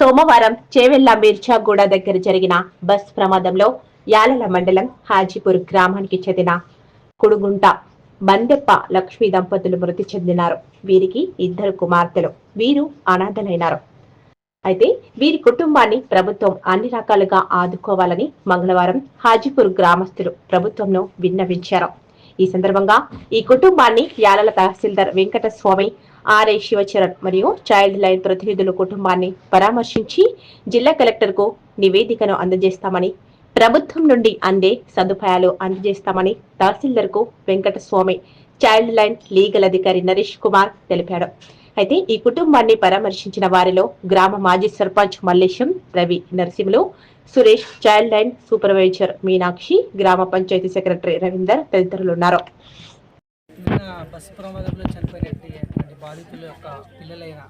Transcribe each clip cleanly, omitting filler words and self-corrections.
సోమవారం చేవెళ్ల మిర్చాగూడ దగ్గర జరిగిన బస్ ప్రమాదంలో యాలల మండలం హాజీపూర్ గ్రామానికి చెందిన కుడుగుంట బందెప్ప లక్ష్మీ దంపతులు మృతి చెందినారు. వీరికి 2 కుమార్తెలు. వీరు అనాథలైనారు. అయితే వీరి కుటుంబాన్ని ప్రభుత్వం అన్ని రకాలుగా ఆదుకోవాలని మంగళవారం హాజీపూర్ గ్రామస్తులు ప్రభుత్వంను విన్నవించారు. ఈ సందర్భంగా ఈ కుటుంబాన్ని యాలల తహసీల్దార్ వెంకటస్వామి, ఆర్ఐ శివచరణ్ మరియు చైల్డ్ లైన్ ప్రతినిధులు కుటుంబాన్ని పరామర్శించి జిల్లా కలెక్టర్ కు నివేదికను అందజేస్తామని, ప్రభుత్వం నుండి అందే సదుపాయాలు అందజేస్తామని తహసీల్దార్ కు వెంకటస్వామి, చైల్డ్ లైన్ లీగల్ అధికారి నరేష్ కుమార్ తెలిపాడు. అయితే ఈ కుటుంబాన్ని పరామర్శించిన వారిలో గ్రామ మాజీ sarpanch Mallesham, Ravi, Narasimhulu, Suresh, child line supervisor Meenakshi, గ్రామ పంచాయతీ సెక్రటరీ రవీందర్ తదితరులున్నారు. బస్సు ప్రమాదంలో చనిపోయినటువంటి బాధితుల యొక్క పిల్లలైన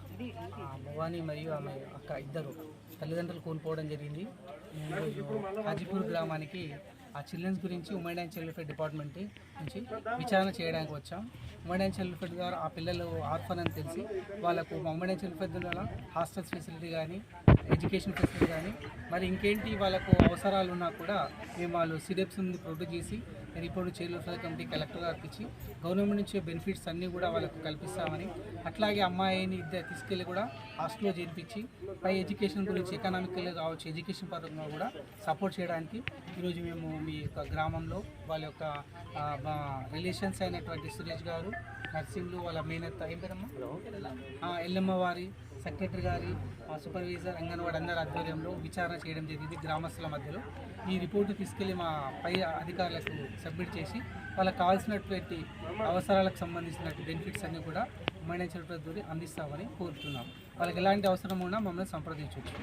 భవానీ మరియు ఆమె అక్క ఇద్దరు తల్లిదండ్రులు కోల్పోవడం జరిగింది. ఈరోజు హాజీపూర్ గ్రామానికి ఆ చిల్డ్రన్స్ గురించి women and child welfare department నుంచి విచారణ చేయడానికి వచ్చాం. ఉమెన్ అండ్ చైల్డ్ వెల్ఫేర్ ద్వారా ఆ పిల్లలు ఆర్ఫన్ అని తెలిసి వాళ్ళకు ఉమెన్ అండ్ చైల్డ్ వెల్ఫేర్ ద్వారా హాస్టల్స్ ఫెసిలిటీ కానీ, ఎడ్యుకేషన్ ఫెసిలిటీ కానీ, మరి ఇంకేంటి వాళ్ళకు అవసరాలు ఉన్నా కూడా మేము వాళ్ళు సిడెప్స్ నుండి ప్రొడ్యూస్ చేసి report child welfare committee collector గారికి ఇచ్చి గవర్నమెంట్ నుంచి బెనిఫిట్స్ అన్నీ కూడా వాళ్ళకు కల్పిస్తామని, అట్లాగే అమ్మాయిని ఇద్దరు తీసుకెళ్ళి కూడా హాస్టల్లో చేర్పించి పై ఎడ్యుకేషన్ గురించి ఎకనామికల్ కావచ్చు, ఎడ్యుకేషన్ పరంగా కూడా సపోర్ట్ చేయడానికి ఈరోజు మేము మీ యొక్క గ్రామంలో వాళ్ళ యొక్క రిలేషన్స్ అయినటువంటి సురేష్ గారు, నర్సింహులు, వాళ్ళ మేనత్త ఏం పేరమ్మా ఎల్లమ్మ వారి, సెక్రటరీ గారి, సూపర్వైజర్, అంగన్వాడీ అందరి ఆధ్వర్యంలో విచారణ చేయడం జరిగింది. గ్రామస్తుల మధ్యలో ఈ రిపోర్టు తీసుకెళ్లి మా పై అధికారులకు సబ్మిట్ చేసి వాళ్ళకి కావాల్సినటువంటి అవసరాలకు సంబంధించినటువంటి బెనిఫిట్స్ అన్నీ కూడా ఉమెన్ అండ్ చైల్డ్ ద్వారా అందిస్తామని కోరుతున్నాం. వాళ్ళకి ఎలాంటి అవసరం ఉన్నా మమ్మల్ని సంప్రదించవచ్చు.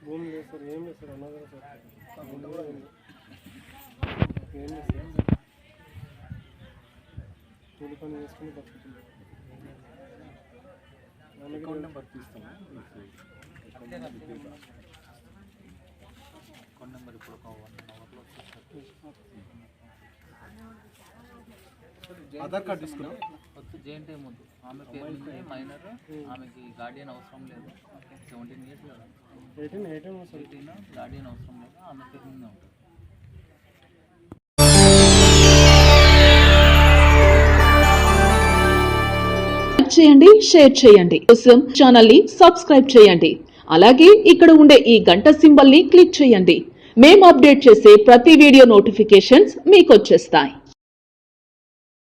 భూమి లేదు సార్, ఏం లేదు సార్, అన్నదా సార్, ఏం లేదు సార్, కూలి పని చేసుకుని బతుకుతుంది. అకౌంట్ నెంబర్ తీస్తాము, అకౌంట్ నెంబర్ ఇప్పుడు ఒక 1 అవర్లో ఆధార్ కార్డు తీసుకున్నాం. జేఎన్టీ ముందు ఆమె పేరు మీద మైనర్, ఆమెకి గార్డియన్ అవసరం లేదు. 17 years కదా, 18 గార్డియన్ అవసరం లేదు, ఆమె పేరు మీద ఉంటుంది. చేయండి, షేర్ చేయండి, కోసం ఛానల్ ని సబ్స్క్రైబ్ చేయండి. అలాగే ఇక్కడ ఉండే ఈ గంట సింబల్ ని క్లిక్ చేయండి. మేము అప్డేట్ చేసే ప్రతి వీడియో నోటిఫికేషన్స్ మీకు వచ్చేస్తాయి.